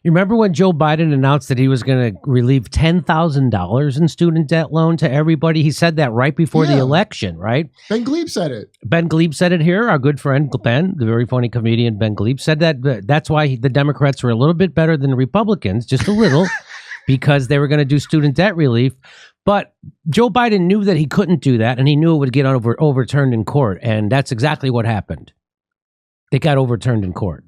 You remember when Joe Biden announced that he was going to relieve $10,000 in student debt loan to everybody? He said that right before the election, right? Ben Glebe said it. Ben Glebe said it here. Our good friend Ben, the very funny comedian Ben Glebe, said that that's why the Democrats were a little bit better than the Republicans, just a little, because they were going to do student debt relief. But Joe Biden knew that he couldn't do that, and he knew it would get overturned in court, and that's exactly what happened. It got overturned in court.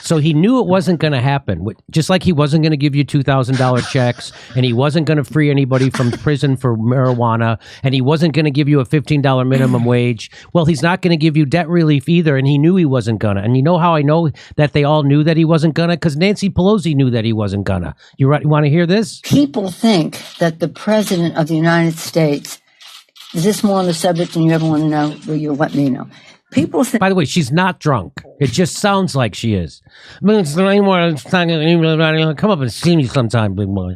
So he knew it wasn't going to happen. Just like he wasn't going to give you $2,000 checks, and he wasn't going to free anybody from prison for marijuana, and he wasn't going to give you a $15 minimum wage. Well, he's not going to give you debt relief either, and he knew he wasn't going to. And you know how I know that they all knew that he wasn't going to? Because Nancy Pelosi knew that he wasn't going to. You want to hear this? People think that the President of the United States, is this more on the subject than you ever want to know? Well, you'll let me know. People think. By the way, she's not drunk. It just sounds like she is. Come up and see me sometime, big boy.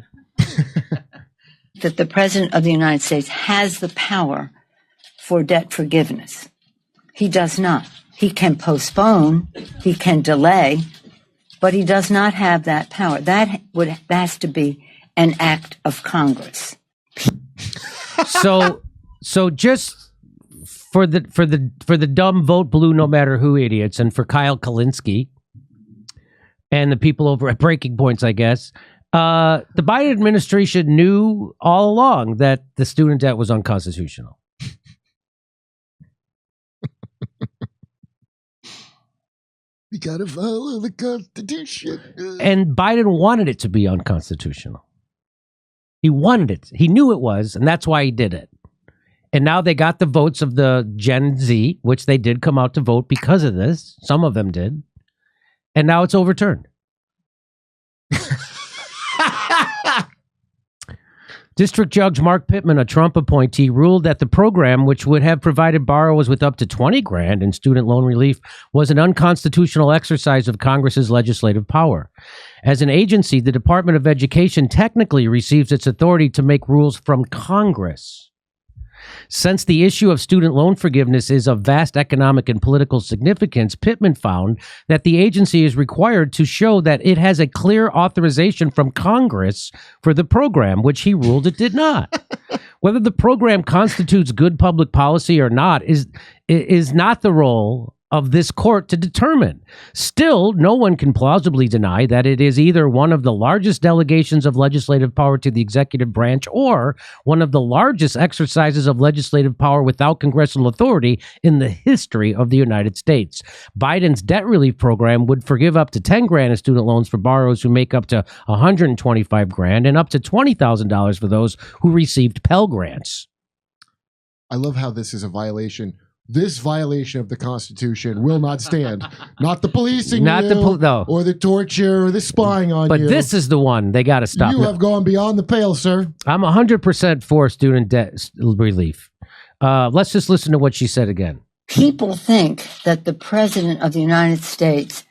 That the President of the United States has the power for debt forgiveness. He does not. He can postpone, he can delay, but he does not have that power. That has to be an act of Congress. So just for the dumb vote blue no matter who idiots, and for Kyle Kalinske and the people over at Breaking Points, I guess, the Biden administration knew all along that the student debt was unconstitutional. We gotta follow the Constitution. And Biden wanted it to be unconstitutional. He wanted it. He knew it was, and that's why he did it. And now they got the votes of the Gen Z, which they did come out to vote because of this. Some of them did. And now it's overturned. District Judge Mark Pittman, a Trump appointee, ruled that the program, which would have provided borrowers with up to $20,000 in student loan relief, was an unconstitutional exercise of Congress's legislative power. As an agency, the Department of Education technically receives its authority to make rules from Congress. Since the issue of student loan forgiveness is of vast economic and political significance, Pittman found that the agency is required to show that it has a clear authorization from Congress for the program, which he ruled it did not. Whether the program constitutes good public policy or not is not the role of this court to determine. Still, no one can plausibly deny that it is either one of the largest delegations of legislative power to the executive branch or one of the largest exercises of legislative power without congressional authority in the history of the United States. Biden's debt relief program would forgive up to $10,000 in student loans for borrowers who make up to $125,000 and up to $20,000 for those who received Pell Grants. I love how this is a violation. This violation of the Constitution will not stand. Not the policing, no, or the torture, or the spying on you. But this is the one they got to stop. You have gone beyond the pale, sir. I'm 100% for student debt relief. Let's just listen to what she said again. People think that the President of the United States,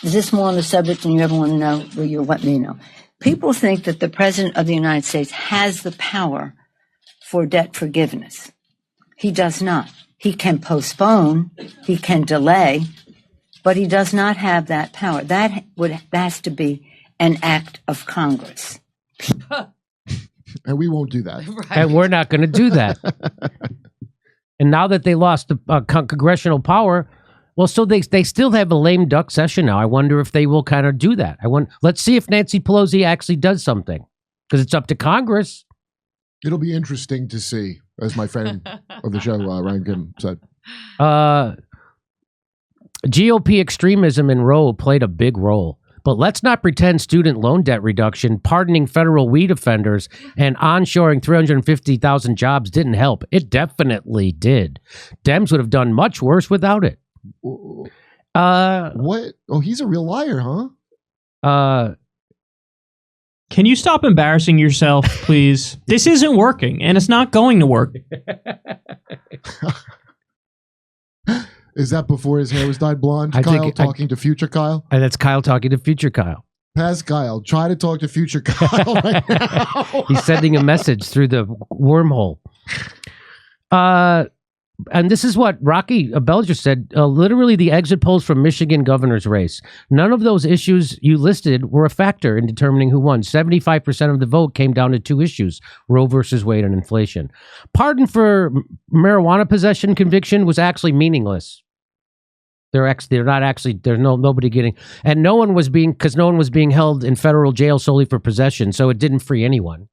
is this more on the subject than you ever want to know? Well, you'll let me know. People think that the President of the United States has the power for debt forgiveness. He does not. He can postpone, he can delay, but he does not have that power. That has to be an act of Congress. And we won't do that. Right. And we're not going to do that. And now that they lost the congressional power, well, so they still have a lame duck session now. I wonder if they will kind of do that. Let's see if Nancy Pelosi actually does something, because it's up to Congress. It'll be interesting to see, as my friend of the show, Ryan Kim, said. GOP extremism in Roe played a big role. But let's not pretend student loan debt reduction, pardoning federal weed offenders, and onshoring 350,000 jobs didn't help. It definitely did. Dems would have done much worse without it. What? Oh, he's a real liar, huh? Can you stop embarrassing yourself, please? This isn't working, and it's not going to work. Is that before his hair was dyed blonde? Kyle talking to future Kyle? And that's Kyle talking to future Kyle. Past Kyle, try to talk to future Kyle right now. He's sending a message through the wormhole. and this is what Rocky Belger said, literally the exit polls from Michigan governor's race. None of those issues you listed were a factor in determining who won. 75% of the vote came down to two issues, Roe versus Wade and inflation. Pardon for marijuana possession conviction was actually meaningless. They're not actually, there's nobody getting, and no one was being held in federal jail solely for possession, so it didn't free anyone.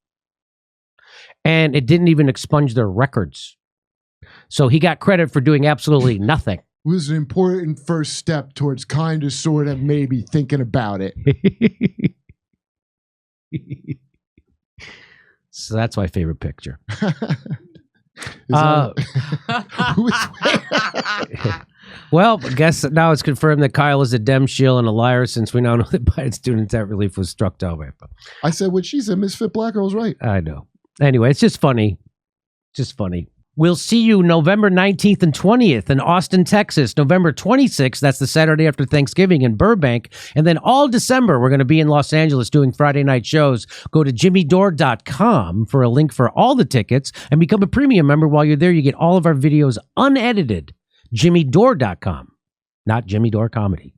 And it didn't even expunge their records. So he got credit for doing absolutely nothing. It was an important first step towards kind of, sort of, maybe thinking about it. So that's my favorite picture. Well, I guess now it's confirmed that Kyle is a Dem shill and a liar, since we now know that Biden student debt relief was struck down by. I said what she said. Misfit Black Girl's right. I know. Anyway, it's just funny. Just funny. We'll see you November 19th and 20th in Austin, Texas. November 26th, that's the Saturday after Thanksgiving, in Burbank. And then all December, we're going to be in Los Angeles doing Friday night shows. Go to jimmydore.com for a link for all the tickets and become a premium member. While you're there, you get all of our videos unedited. jimmydore.com, not Jimmy Dore Comedy.